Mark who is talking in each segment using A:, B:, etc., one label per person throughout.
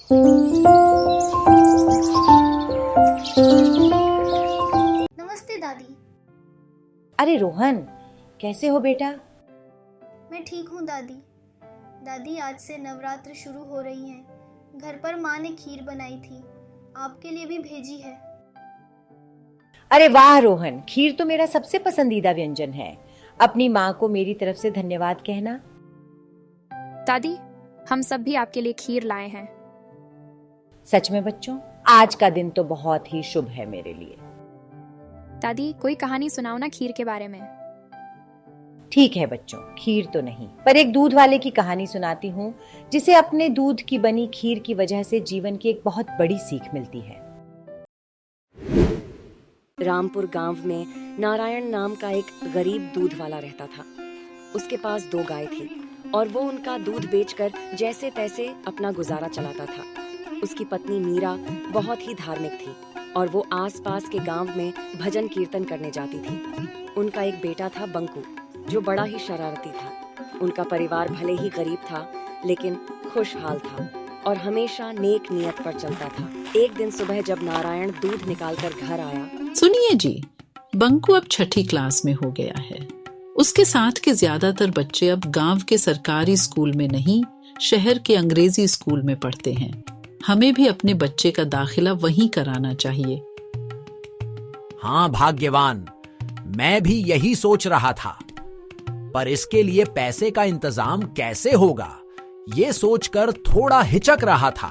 A: नमस्ते दादी।
B: अरे रोहन, कैसे हो बेटा?
A: मैं ठीक हूँ दादी। दादी, आज से नवरात्र शुरू हो रही हैं। घर पर माँ ने खीर बनाई थी, आपके लिए भी भेजी है।
B: अरे वाह रोहन, खीर तो मेरा सबसे पसंदीदा व्यंजन है। अपनी माँ को मेरी तरफ से धन्यवाद कहना।
C: दादी, हम सब भी आपके लिए खीर लाए हैं।
B: सच में बच्चों, आज का दिन तो बहुत ही शुभ है मेरे लिए।
C: दादी, कोई कहानी सुनाओ ना खीर के बारे में।
B: ठीक है बच्चों, खीर तो नहीं, पर एक दूध वाले की कहानी सुनाती हूँ, जिसे अपने दूध की बनी खीर की वजह से जीवन की एक बहुत बड़ी सीख मिलती है।
D: रामपुर गांव में नारायण नाम का एक गरीब दूध वाला रहता था। उसके पास 2 गाय थी और वो उनका दूध बेचकर जैसे तैसे अपना गुजारा चलाता था। उसकी पत्नी मीरा बहुत ही धार्मिक थी और वो आसपास के गांव में भजन कीर्तन करने जाती थी। उनका एक बेटा था बंकू, जो बड़ा ही शरारती था। उनका परिवार भले ही गरीब था, लेकिन खुशहाल था और हमेशा नेक नियत पर चलता था। एक दिन सुबह जब नारायण दूध निकालकर घर आया,
E: सुनिए जी, बंकू अब 6ठी क्लास में हो गया है। उसके साथ के ज्यादातर बच्चे अब गांव के सरकारी स्कूल में नहीं, शहर के अंग्रेजी स्कूल में पढ़ते हैं। हमें भी अपने बच्चे का दाखिला वहीं कराना चाहिए।
F: हाँ भाग्यवान, मैं भी यही सोच रहा था, पर इसके लिए पैसे का इंतजाम कैसे होगा, ये सोचकर थोड़ा हिचक रहा था।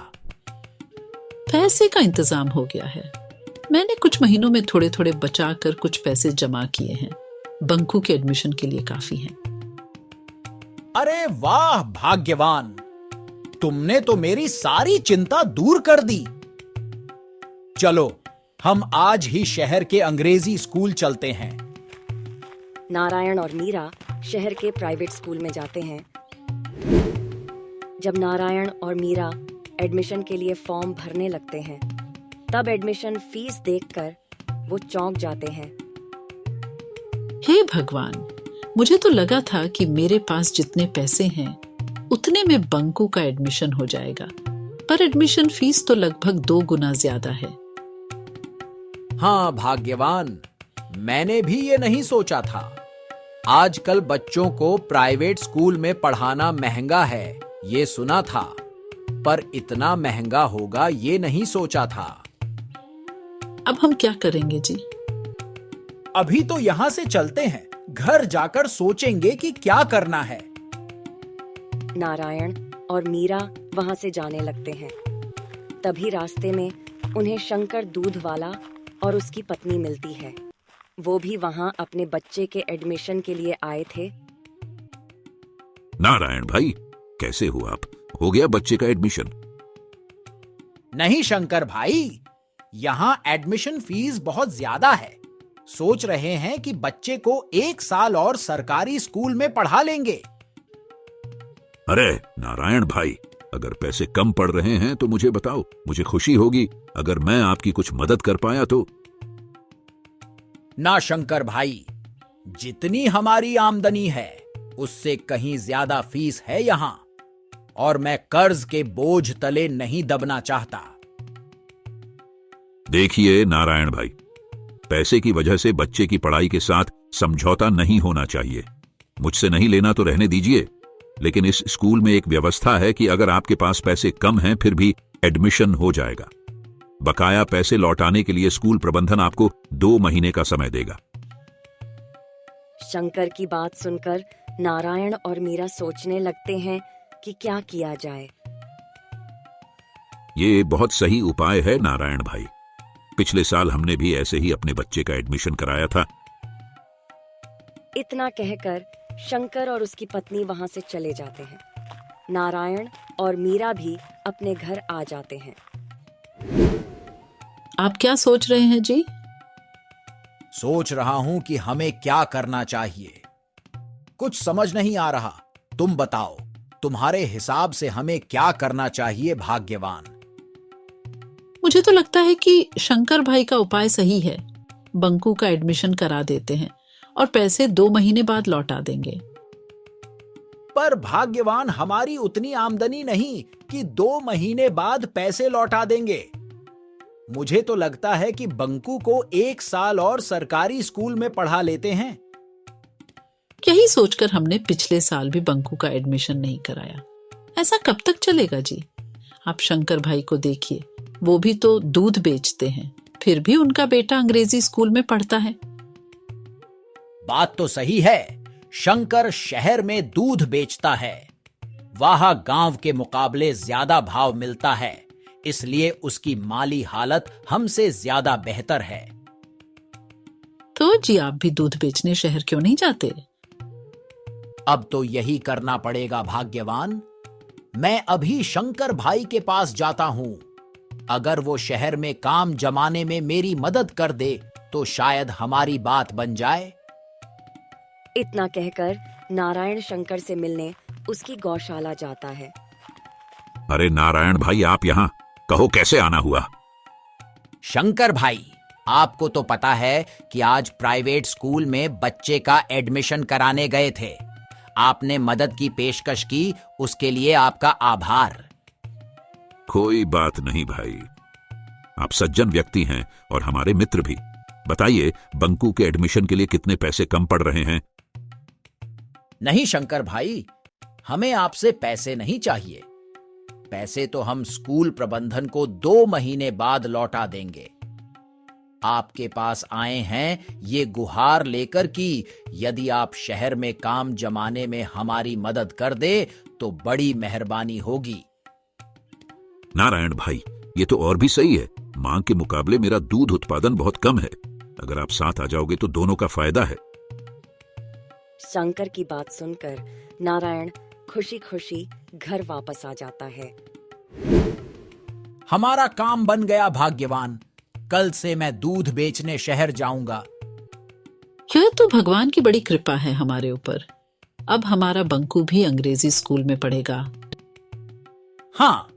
E: पैसे का इंतजाम हो गया है। मैंने कुछ महीनों में थोड़े थोड़े बचा कर कुछ पैसे जमा किए हैं। बंकू के एडमिशन के लिए काफी हैं।
F: अरे वाह भाग्यवान, तुमने तो मेरी सारी चिंता दूर कर दी। चलो, हम आज ही शहर के अंग्रेजी स्कूल चलते हैं।
D: नारायण और मीरा शहर के प्राइवेट स्कूल में जाते हैं। जब नारायण और मीरा एडमिशन के लिए फॉर्म भरने लगते हैं, तब एडमिशन फीस देखकर वो चौंक जाते हैं।
E: हे भगवान, मुझे तो लगा था कि मेरे पास जितने पैसे हैं उतने में बंकू का एडमिशन हो जाएगा, पर एडमिशन फीस तो लगभग 2 गुना ज्यादा है।
F: हाँ भाग्यवान, मैंने भी ये नहीं सोचा था। आजकल बच्चों को प्राइवेट स्कूल में पढ़ाना महंगा है, ये सुना था, पर इतना महंगा होगा ये नहीं सोचा था।
E: अब हम क्या करेंगे जी?
F: अभी तो यहां से चलते हैं, घर जाकर सोचेंगे कि क्या करना है।
D: नारायण और मीरा वहां से जाने लगते हैं। तभी रास्ते में उन्हें शंकर दूध वाला और उसकी पत्नी मिलती है। वो भी वहां अपने बच्चे के एडमिशन के लिए आए थे।
G: नारायण भाई, कैसे हो आप? हो गया बच्चे का एडमिशन?
F: नहीं शंकर भाई, यहाँ एडमिशन फीस बहुत ज्यादा है। सोच रहे हैं कि बच्चे को 1 साल और सरकारी स्कूल में पढ़ा लेंगे।
G: अरे नारायण भाई, अगर पैसे कम पड़ रहे हैं तो मुझे बताओ, मुझे खुशी होगी अगर मैं आपकी कुछ मदद कर पाया तो।
F: ना शंकर भाई, जितनी हमारी आमदनी है उससे कहीं ज्यादा फीस है यहाँ, और मैं कर्ज के बोझ तले नहीं दबना चाहता।
G: देखिए नारायण भाई, पैसे की वजह से बच्चे की पढ़ाई के साथ समझौता नहीं होना चाहिए। मुझसे नहीं लेना तो रहने दीजिए, लेकिन इस स्कूल में एक व्यवस्था है कि अगर आपके पास पैसे कम हैं फिर भी एडमिशन हो जाएगा। बकाया पैसे लौटाने के लिए स्कूल प्रबंधन आपको 2 महीने का समय देगा।
D: शंकर की बात सुनकर नारायण और मीरा सोचने लगते हैं कि क्या किया जाए।
G: ये बहुत सही उपाय है नारायण भाई। पिछले साल हमने भी ऐसे ही अपने बच्चे का एडमिशन कराया था।
D: इतना कहकर शंकर और उसकी पत्नी वहां से चले जाते हैं। नारायण और मीरा भी अपने घर आ जाते हैं।
E: आप क्या सोच रहे हैं जी?
F: सोच रहा हूं कि हमें क्या करना चाहिए। कुछ समझ नहीं आ रहा। तुम बताओ, तुम्हारे हिसाब से हमें क्या करना चाहिए भाग्यवान?
E: मुझे तो लगता है कि शंकर भाई का उपाय सही है। बंकू का एडमिशन करा देते हैं और पैसे 2 महीने बाद लौटा देंगे।
F: पर भाग्यवान, हमारी उतनी आमदनी नहीं कि 2 महीने बाद पैसे लौटा देंगे। मुझे तो लगता है कि बंकू को 1 साल और सरकारी स्कूल में पढ़ा लेते हैं।
E: यही सोचकर हमने पिछले साल भी बंकू का एडमिशन नहीं कराया। ऐसा कब तक चलेगा जी? आप शंकर भाई को देखिए, वो भी तो दूध बेचते हैं, फिर भी उनका बेटा अंग्रेजी स्कूल में पढ़ता है।
F: बात तो सही है, शंकर शहर में दूध बेचता है, वहां गांव के मुकाबले ज्यादा भाव मिलता है, इसलिए उसकी माली हालत हमसे ज्यादा बेहतर है।
E: तो जी आप भी दूध बेचने शहर क्यों नहीं जाते?
F: अब तो यही करना पड़ेगा भाग्यवान। मैं अभी शंकर भाई के पास जाता हूं। अगर वो शहर में काम जमाने में मेरी मदद कर दे तो शायद हमारी बात बन जाए।
D: इतना कहकर नारायण शंकर से मिलने उसकी गौशाला जाता है।
G: अरे नारायण भाई, आप यहाँ, कहो कैसे आना हुआ?
F: शंकर भाई, आपको तो पता है कि आज प्राइवेट स्कूल में बच्चे का एडमिशन कराने गए थे। आपने मदद की पेशकश की, उसके लिए आपका आभार।
G: कोई बात नहीं भाई, आप सज्जन व्यक्ति हैं और हमारे मित्र भी। बताइए, बंकू के एडमिशन के लिए कितने पैसे कम पड़ रहे हैं?
F: नहीं शंकर भाई, हमें आपसे पैसे नहीं चाहिए। पैसे तो हम स्कूल प्रबंधन को 2 महीने बाद लौटा देंगे। आपके पास आए हैं ये गुहार लेकर कि यदि आप शहर में काम जमाने में हमारी मदद कर दे तो बड़ी मेहरबानी होगी।
G: नारायण भाई, ये तो और भी सही है। मांग के मुकाबले मेरा दूध उत्पादन बहुत कम है। अगर आप साथ आ जाओगे तो दोनों का फायदा है।
D: शंकर की बात सुनकर नारायण खुशी खुशी घर वापस आ जाता है।
F: हमारा काम बन गया भाग्यवान। कल से मैं दूध बेचने शहर जाऊंगा।
E: यह तो भगवान की बड़ी कृपा है हमारे ऊपर। अब हमारा बंकू भी अंग्रेजी स्कूल में पढ़ेगा।
F: हाँ,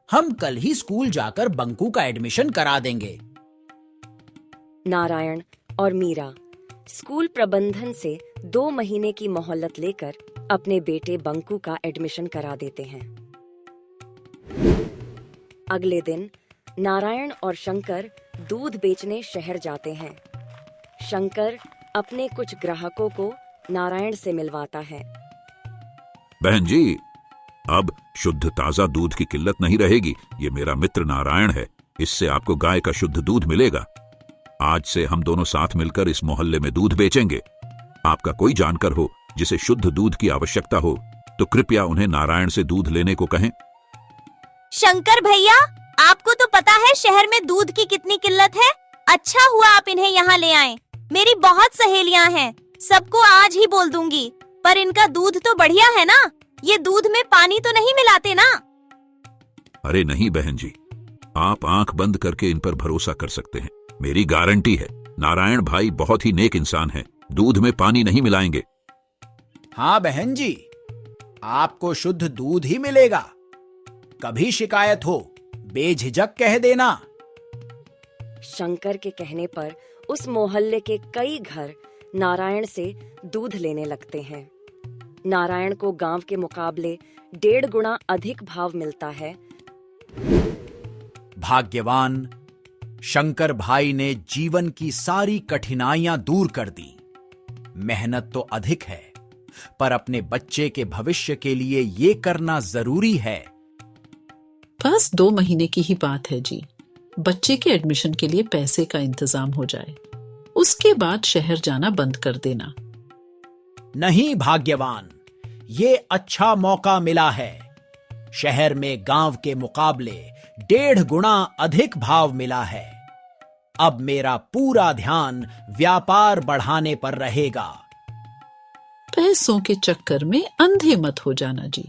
F: हम कल ही स्कूल जाकर बंकू का एडमिशन करा देंगे।
D: नारायण और मीरा स्कूल प्रबंधन से 2 महीने की मोहलत लेकर अपने बेटे बंकू का एडमिशन करा देते हैं। अगले दिन नारायण और शंकर दूध बेचने शहर जाते हैं। शंकर अपने कुछ ग्राहकों को नारायण से मिलवाता है।
G: बहन जी, अब शुद्ध ताजा दूध की किल्लत नहीं रहेगी। ये मेरा मित्र नारायण है, इससे आपको गाय का शुद्ध दूध मिलेगा। आज से हम दोनों साथ मिलकर इस मोहल्ले में दूध बेचेंगे। आपका कोई जानकर हो जिसे शुद्ध दूध की आवश्यकता हो तो कृपया उन्हें नारायण से दूध लेने को कहें।
H: शंकर भैया, आपको तो पता है शहर में दूध की कितनी किल्लत है। अच्छा हुआ आप इन्हें यहाँ ले आए। मेरी बहुत सहेलियाँ हैं, सबको आज ही बोल दूंगी। पर इनका दूध तो बढ़िया है ना? ये दूध में पानी तो नहीं मिलाते ना?
G: अरे नहीं बहन जी, आप आंख बंद करके इन पर भरोसा कर सकते हैं। मेरी गारंटी है, नारायण भाई बहुत ही नेक इंसान है, दूध में पानी नहीं मिलाएंगे।
F: हाँ बहन जी, आपको शुद्ध दूध ही मिलेगा। कभी शिकायत हो बेझिझक कह देना।
D: शंकर के कहने पर उस मोहल्ले के कई घर नारायण से दूध लेने लगते हैं। नारायण को गांव के मुकाबले 1.5 गुना अधिक भाव मिलता है।
F: भाग्यवान, शंकर भाई ने जीवन की सारी कठिनाइयां दूर कर दी। मेहनत तो अधिक है, पर अपने बच्चे के भविष्य के लिए ये करना जरूरी है।
E: बस 2 महीने की ही बात है जी। बच्चे के एडमिशन के लिए पैसे का इंतजाम हो जाए, उसके बाद शहर जाना बंद कर देना।
F: नहीं भाग्यवान, ये अच्छा मौका मिला है। शहर में गांव के मुकाबले 1.5 गुना अधिक भाव मिला है। अब मेरा पूरा ध्यान व्यापार बढ़ाने पर रहेगा।
E: पैसों के चक्कर में अंधे मत हो जाना जी।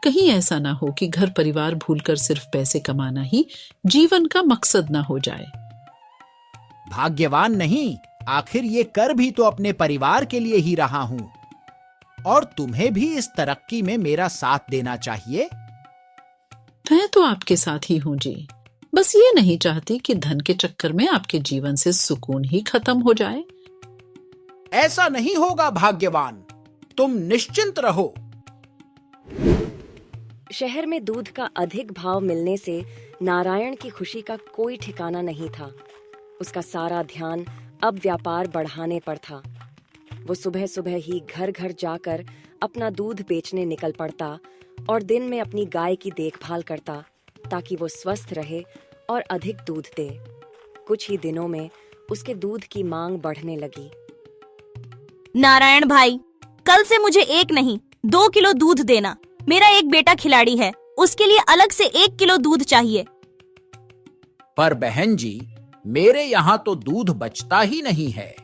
E: कहीं ऐसा ना हो कि घर परिवार भूलकर सिर्फ पैसे कमाना ही जीवन का मकसद ना हो जाए।
F: भाग्यवान नहीं, आखिर ये कर भी तो अपने परिवार के लिए ही रहा हूं, और तुम्हें भी इस तरक्की में मेरा साथ देना चाहिए।
E: मैं तो आपके साथ ही हूं जी, बस ये नहीं चाहती कि धन के चक्कर में आपके जीवन से सुकून ही खत्म हो जाए।
F: ऐसा नहीं होगा भाग्यवान, तुम निश्चिंत रहो।
D: शहर में दूध का अधिक भाव मिलने से नारायण की खुशी का कोई ठिकाना नहीं था। उसका सारा ध्यान अब व्यापार बढ़ाने पर था। वो सुबह सुबह ही घर घर जाकर अपना दूध बेचने निकल पड़ता और दिन में अपनी गाय की देखभाल करता ताकि वो स्वस्थ रहे और अधिक दूध दे। कुछ ही दिनों में उसके दूध की मांग बढ़ने लगी।
H: नारायण भाई, कल से मुझे 1 नहीं 2 किलो दूध देना। मेरा एक बेटा खिलाड़ी है, उसके लिए अलग से 1 किलो दूध चाहिए।
F: पर बहन जी, मेरे यहाँ तो दूध बचता ही नहीं है।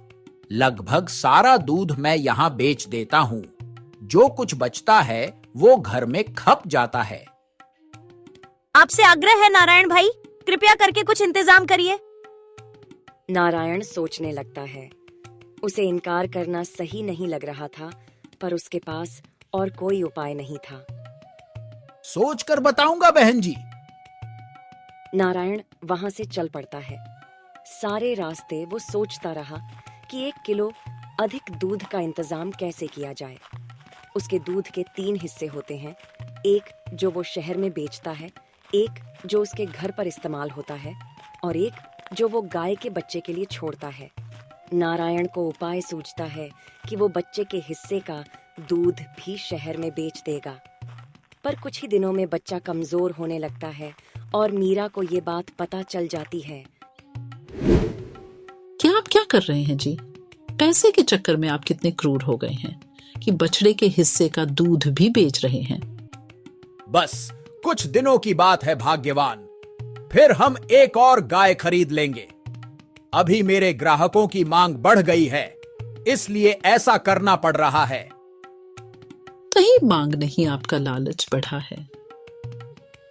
F: लगभग सारा दूध मैं यहाँ बेच देता हूँ। जो कुछ बचता है वो घर में खप जाता है।
H: आपसे आग्रह है नारायण भाई, कृपया करके कुछ इंतजाम करिए।
D: नारायण सोचने लगता है। उसे इनकार करना सही नहीं लग रहा था, पर उसके पास और कोई उपाय नहीं था।
F: सोच कर बताऊंगा बहन जी।
D: नारायण वहां से चल पड़ता है। सारे रास्ते वो सोचता रहा कि 1 किलो अधिक दूध का इंतजाम कैसे किया जाए। उसके दूध के 3 हिस्से होते हैं, एक जो वो शहर में बेचता है, एक जो उसके घर पर इस्तेमाल होता है और एक जो वो गाय के बच्चे के लिए छोड़ता है। नारायण को उपाय सूझता है कि वो बच्चे के हिस्से का दूध भी शहर में बेच देगा। पर कुछ ही दिनों में बच्चा कमजोर होने लगता है और मीरा को ये बात पता चल जाती है।
E: आप क्या कर रहे हैं जी? पैसे के चक्कर में आप कितने क्रूर हो गए हैं कि बछड़े के हिस्से का दूध भी बेच रहे हैं।
F: बस कुछ दिनों की बात है भाग्यवान, फिर हम एक और गाय खरीद लेंगे। अभी मेरे ग्राहकों की मांग बढ़ गई है, इसलिए ऐसा करना पड़ रहा है।
E: कहीं मांग नहीं, आपका लालच बढ़ा है।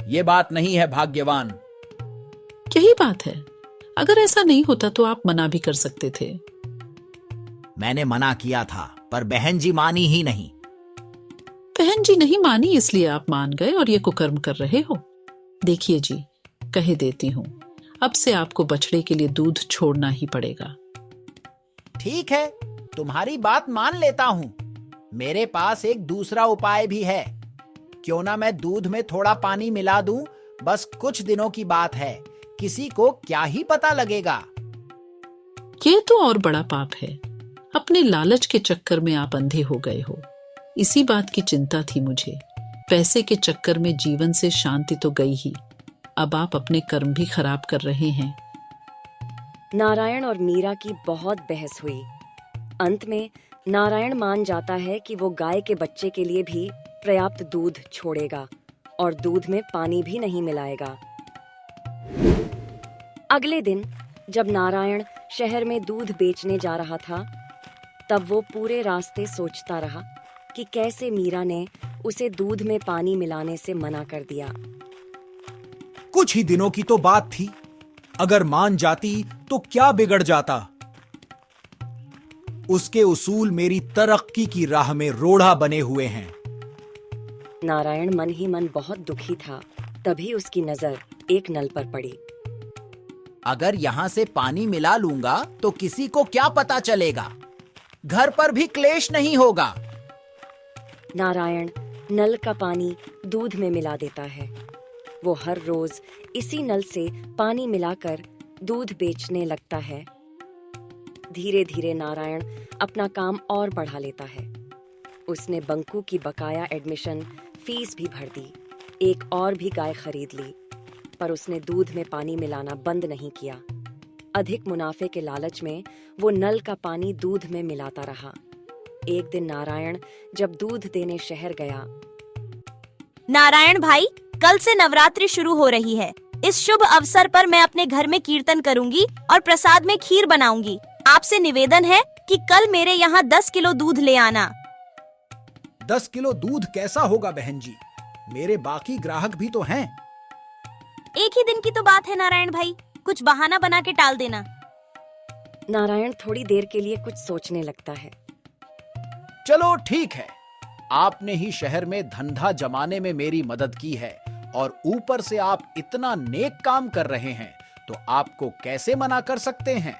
F: ये बात नहीं है भाग्यवान।
E: यही बात है। अगर ऐसा नहीं होता तो आप मना भी कर सकते थे।
F: मैंने मना किया था, पर बहन जी मानी ही नहीं।
E: बहन जी नहीं मानी इसलिए आप मान गए और ये कुकर्म कर रहे हो। देखिए जी, कह देती हूँ, अब से आपको बछड़े के लिए दूध छोड़ना ही पड़ेगा।
F: ठीक है, तुम्हारी बात मान लेता हूँ। मेरे पास एक दूसरा उपाय भी है। क्यों ना मैं दूध में थोड़ा पानी मिला दूं? बस कुछ दिनों की बात है, किसी को क्या ही पता लगेगा।
E: ये तो और बड़ा पाप है। अपने लालच के चक्कर में आप अंधे हो गए हो। इसी बात की चिंता थी मुझे। पैसे के चक्कर में जीवन से शांति तो गई ही, अब आप अपने कर्म भी खराब कर रहे हैं।
D: नारायण और मीरा की बहुत बहस हुई। अंत में नारायण मान जाता है कि वो गाय के बच्चे के लिए भी पर्याप्त दूध छोड़ेगा और दूध में पानी भी नहीं मिलाएगा। अगले दिन जब नारायण शहर में दूध बेचने जा रहा था, तब वो पूरे रास्ते सोचता रहा कि कैसे मीरा ने उसे दूध में पानी मिलाने से मना कर दिया।
F: कुछ ही दिनों की तो बात थी, अगर मान जाती तो क्या बिगड़ जाता। उसके उसूल मेरी तरक्की की राह में रोड़ा बने हुए हैं।
D: नारायण मन ही मन बहुत दुखी था। तभी उसकी नजर एक नल पर पड़ी।
F: अगर यहां से पानी मिला लूंगा तो किसी को क्या पता चलेगा, घर पर भी क्लेश नहीं होगा।
D: नारायण नल का पानी दूध में मिला देता है। वो हर रोज इसी नल से पानी मिलाकर दूध बेचने लगता है। धीरे धीरे नारायण अपना काम और बढ़ा लेता है। उसने बंकू की बकाया एडमिशन फीस भी भर दी, एक और भी गाय खरीद ली, पर उसने दूध में पानी मिलाना बंद नहीं किया। अधिक मुनाफे के लालच में वो नल का पानी दूध में मिलाता रहा। एक दिन नारायण जब दूध देने शहर गया।
H: नारायण भाई, कल से नवरात्रि शुरू हो रही है। इस शुभ अवसर पर मैं अपने घर में कीर्तन करूंगी और प्रसाद में खीर बनाऊंगी। आपसे निवेदन है कि कल मेरे यहाँ 10 किलो दूध ले आना।
F: 10 किलो दूध कैसा होगा बहन जी? मेरे बाकी ग्राहक भी तो हैं।
H: एक ही दिन की तो बात है नारायण भाई, कुछ बहाना बना के टाल देना।
D: नारायण थोड़ी देर के लिए कुछ सोचने लगता है।
F: चलो ठीक है, आपने ही शहर में धंधा जमाने में मेरी मदद की है और ऊपर से आप इतना नेक काम कर रहे हैं, तो आपको कैसे मना कर सकते हैं।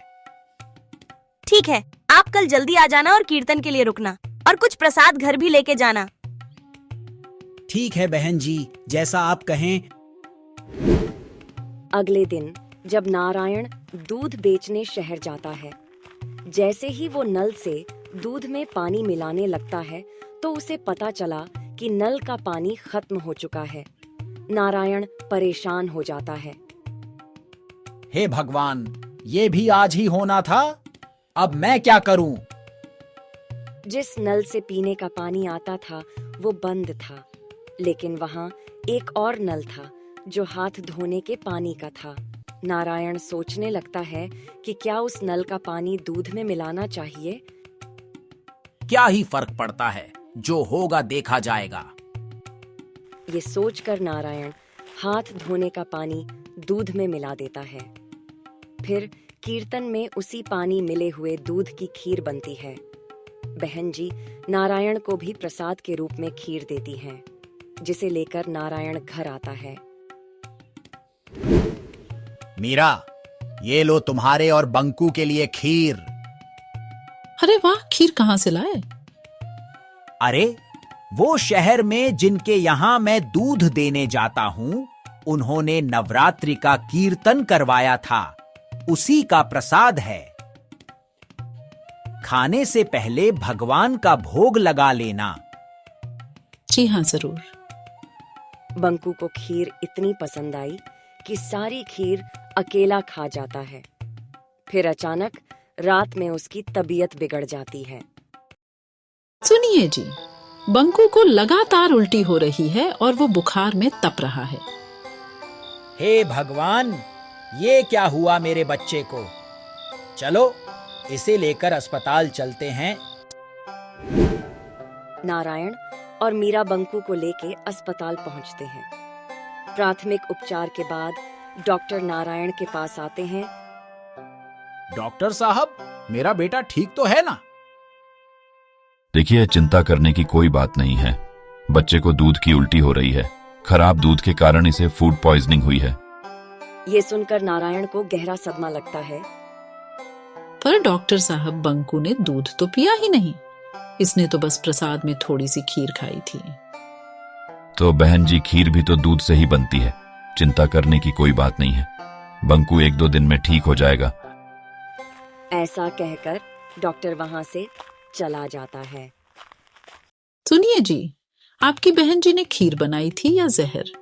H: ठीक है, आप कल जल्दी आ जाना और कीर्तन के लिए रुकना और कुछ प्रसाद घर भी लेके जाना।
I: ठीक है बहन जी, जैसा आप कहें।
D: अगले दिन जब नारायण दूध बेचने शहर जाता है, जैसे ही वो नल से दूध में पानी मिलाने लगता है तो उसे पता चला कि नल का पानी खत्म हो चुका है। नारायण परेशान हो जाता है।
F: हे भगवान, ये भी आज ही होना था। अब मैं क्या करूं?
D: जिस नल से पीने का पानी आता था वो बंद था, लेकिन वहाँ एक और नल था जो हाथ धोने के पानी का था। नारायण सोचने लगता है कि क्या उस नल का पानी दूध में मिलाना चाहिए।
F: क्या ही फर्क पड़ता है, जो होगा देखा जाएगा।
D: ये सोचकर नारायण हाथ धोने का पानी दूध में मिला देता है। फिर कीर्तन में उसी पानी मिले हुए दूध की खीर बनती है। बहन जी नारायण को भी प्रसाद के रूप में खीर देती हैं, जिसे लेकर नारायण घर आता है।
F: मीरा, ये लो तुम्हारे और बंकू के लिए खीर।
E: अरे वाह, खीर कहाँ से लाए?
F: अरे, वो शहर में जिनके यहां मैं दूध देने जाता हूं, उन्होंने नवरात्रि का कीर्तन करवाया था, उसी का प्रसाद है। खाने से पहले भगवान का भोग लगा लेना।
E: जी हाँ, जरूर।
D: बंकू को खीर इतनी पसंद आई कि सारी खीर अकेला खा जाता है। फिर अचानक रात में उसकी तबीयत बिगड़ जाती है।
E: सुनिए जी, बंकू को लगातार उल्टी हो रही है और वो बुखार में तप रहा है।
F: हे भगवान, ये क्या हुआ मेरे बच्चे को? चलो इसे लेकर अस्पताल चलते हैं।
D: नारायण और मीरा बंकू को लेके अस्पताल पहुंचते हैं। प्राथमिक उपचार के बाद डॉक्टर नारायण के पास आते हैं।
F: डॉक्टर साहब, मेरा बेटा ठीक तो है ना?
G: देखिए, चिंता करने की कोई बात नहीं है। बच्चे को दूध की उल्टी हो रही है। खराब दूध के कारण इसे फूड पॉइजनिंग हुई है।
D: ये सुनकर नारायण को गहरा सदमा लगता है।
E: पर डॉक्टर साहब, बंकू ने दूध तो पिया ही नहीं, इसने तो बस प्रसाद में थोड़ी सी खीर खाई थी।
G: तो बहन जी, खीर भी तो दूध से ही बनती है। चिंता करने की कोई बात नहीं है। बंकू 1-2 दिन में ठीक हो जाएगा।
D: ऐसा कहकर डॉक्टर वहां से चला जाता है।
E: सुनिए जी, आपकी बहन जी ने खीर बनाई थी या जहर?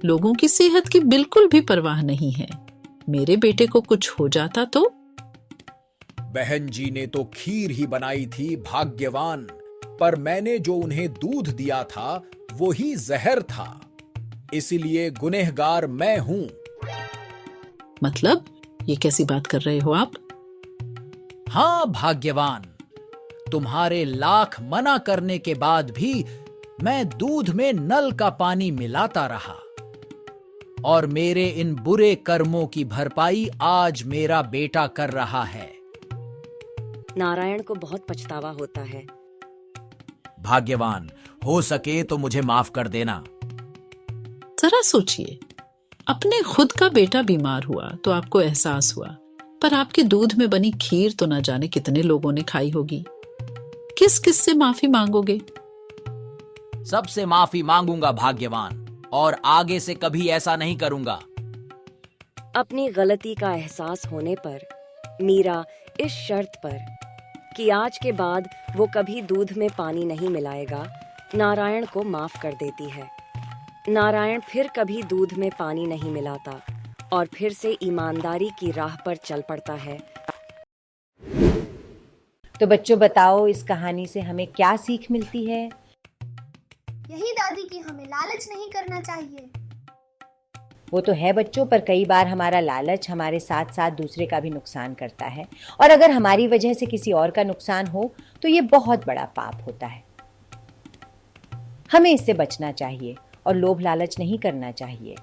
E: लोगों की सेहत की बिल्कुल भी परवाह नहीं है। मेरे बेटे को कुछ हो जाता तो?
F: बहन जी ने तो खीर ही बनाई थी, भाग्यवान। पर मैंने जो उन्हें दूध दिया था वो ही जहर था, इसलिए गुनहगार मैं हूं।
E: मतलब, ये कैसी बात कर रहे हो आप?
F: हाँ भाग्यवान, तुम्हारे लाख मना करने के बाद भी मैं दूध में नल का पानी मिलाता रहा, और मेरे इन बुरे कर्मों की भरपाई आज मेरा बेटा कर रहा है।
D: नारायण को बहुत पछतावा होता है।
F: भाग्यवान, हो सके तो मुझे माफ कर देना।
E: जरा सोचिए, अपने खुद का बेटा बीमार हुआ तो आपको एहसास हुआ, पर आपके दूध में बनी खीर तो न जाने कितने लोगों ने खाई होगी। किस किस से माफी मांगोगे?
F: सबसे माफी मांगूंगा भाग्यवान, और आगे से कभी ऐसा नहीं करूंगा।
D: अपनी गलती का एहसास होने पर मीरा इस शर्त पर कि आज के बाद वो कभी दूध में पानी नहीं मिलाएगा, नारायण को माफ कर देती है। नारायण फिर कभी दूध में पानी नहीं मिलाता और फिर से ईमानदारी की राह पर चल पड़ता है।
B: तो बच्चों, बताओ इस कहानी से हमें क्या सीख मिलती है?
A: यही दादी कि हमें लालच नहीं करना चाहिए।
B: वो तो है बच्चों, पर कई बार हमारा लालच हमारे साथ साथ दूसरे का भी नुकसान करता है, और अगर हमारी वजह से किसी और का नुकसान हो तो ये बहुत बड़ा पाप होता है। हमें इससे बचना चाहिए और लोभ लालच नहीं करना चाहिए।